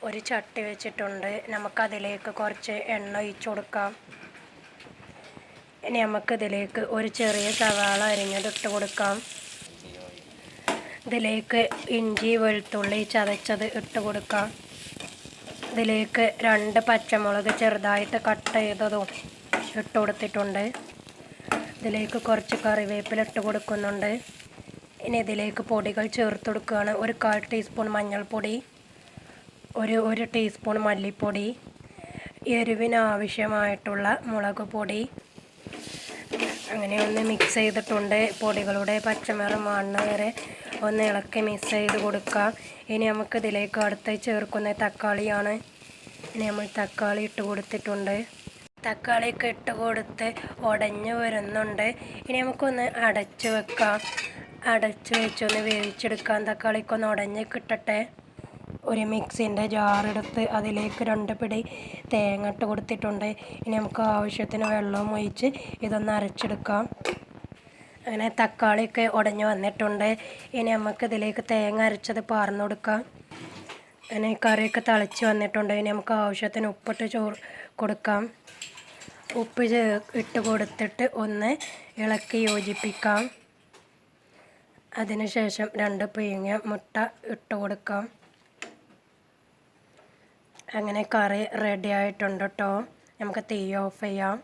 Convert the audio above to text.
ഒരു ചട്ടി വെച്ചിട്ടുണ്ട്. നമുക്കതിലേക്ക് കുറച്ച് എണ്ണ ഒഴിച്ചു കൊടുക്കാം. ഇനി നമുക്കിതിലേക്ക് ഒരു ചെറിയ സവാള അരിഞ്ഞതിട്ട് കൊടുക്കാം. ഇതിലേക്ക് ഇഞ്ചി വെളുത്തുള്ളി ചതച്ചത് ഇട്ട് കൊടുക്കാം. ഇതിലേക്ക് 2 പച്ചമുളക് ചെറുതായിട്ട് കട്ട് ചെയ്തതും ഇട്ട് കൊടുത്തിട്ടുണ്ട്. ഇതിലേക്ക് കുറച്ച് കറിവേപ്പില ഇട്ട് കൊടുക്കുന്നുണ്ട്. ഇനി ഇതിലേക്ക് പൊടികൾ ചേർത്ത് കൊടുക്കുകയാണ്. ഒരു 1/4 ടീസ്പൂൺ മഞ്ഞൾപ്പൊടി, ഒരു ടീസ്പൂൺ മല്ലിപ്പൊടി, എരിവിന് ആവശ്യമായിട്ടുള്ള മുളക് പൊടി. അങ്ങനെ ഒന്ന് മിക്സ് ചെയ്തിട്ടുണ്ട്. പൊടികളുടെ പച്ചമണം മാറുന്ന വരെ ഒന്ന് ഇളക്കി മിക്സ് ചെയ്ത് കൊടുക്കാം. ഇനി നമുക്കിതിലേക്ക് അടുത്ത് ചേർക്കുന്ന തക്കാളിയാണ്. ഇനി നമ്മൾ തക്കാളി ഇട്ട് കൊടുത്തിട്ടുണ്ട്. തക്കാളിയൊക്കെ ഇട്ട് കൊടുത്ത് ഉടഞ്ഞ് വരുന്നുണ്ട്. ഇനി നമുക്കൊന്ന് അടച്ച് വെക്കാം. അടച്ച് വെച്ചൊന്ന് വേവിച്ചെടുക്കാം. തക്കാളിക്കൊന്ന് ഉടഞ്ഞ് കിട്ടട്ടെ. ഒരു മിക്സിൻ്റെ ജാറെടുത്ത് അതിലേക്ക് 2 പിടി തേങ്ങ ഇട്ട് കൊടുത്തിട്ടുണ്ട്. ഇനി നമുക്ക് ആവശ്യത്തിന് വെള്ളവും ഒഴിച്ച് ഇതൊന്ന് അരച്ചെടുക്കാം. അങ്ങനെ തക്കാളിയൊക്കെ ഉടഞ്ഞ് വന്നിട്ടുണ്ട്. ഇനി നമുക്കിതിലേക്ക് തേങ്ങ അരച്ചത് പാർന്ന് കൊടുക്കാം. അങ്ങനെ കറിയൊക്കെ തിളച്ച് വന്നിട്ടുണ്ട്. ഇനി നമുക്ക് ആവശ്യത്തിന് ഉപ്പിട്ട് കൊടുക്കാം. ഉപ്പ് ഇട്ട് കൊടുത്തിട്ട് ഒന്ന് ഇളക്കി യോജിപ്പിക്കാം. അതിനുശേഷം 2 പിഴിഞ്ഞ മുട്ട ഇട്ട് കൊടുക്കാം. അങ്ങനെ കറി റെഡി ആയിട്ടുണ്ട് കേട്ടോ. നമുക്ക് തീ ഓഫ് ചെയ്യാം.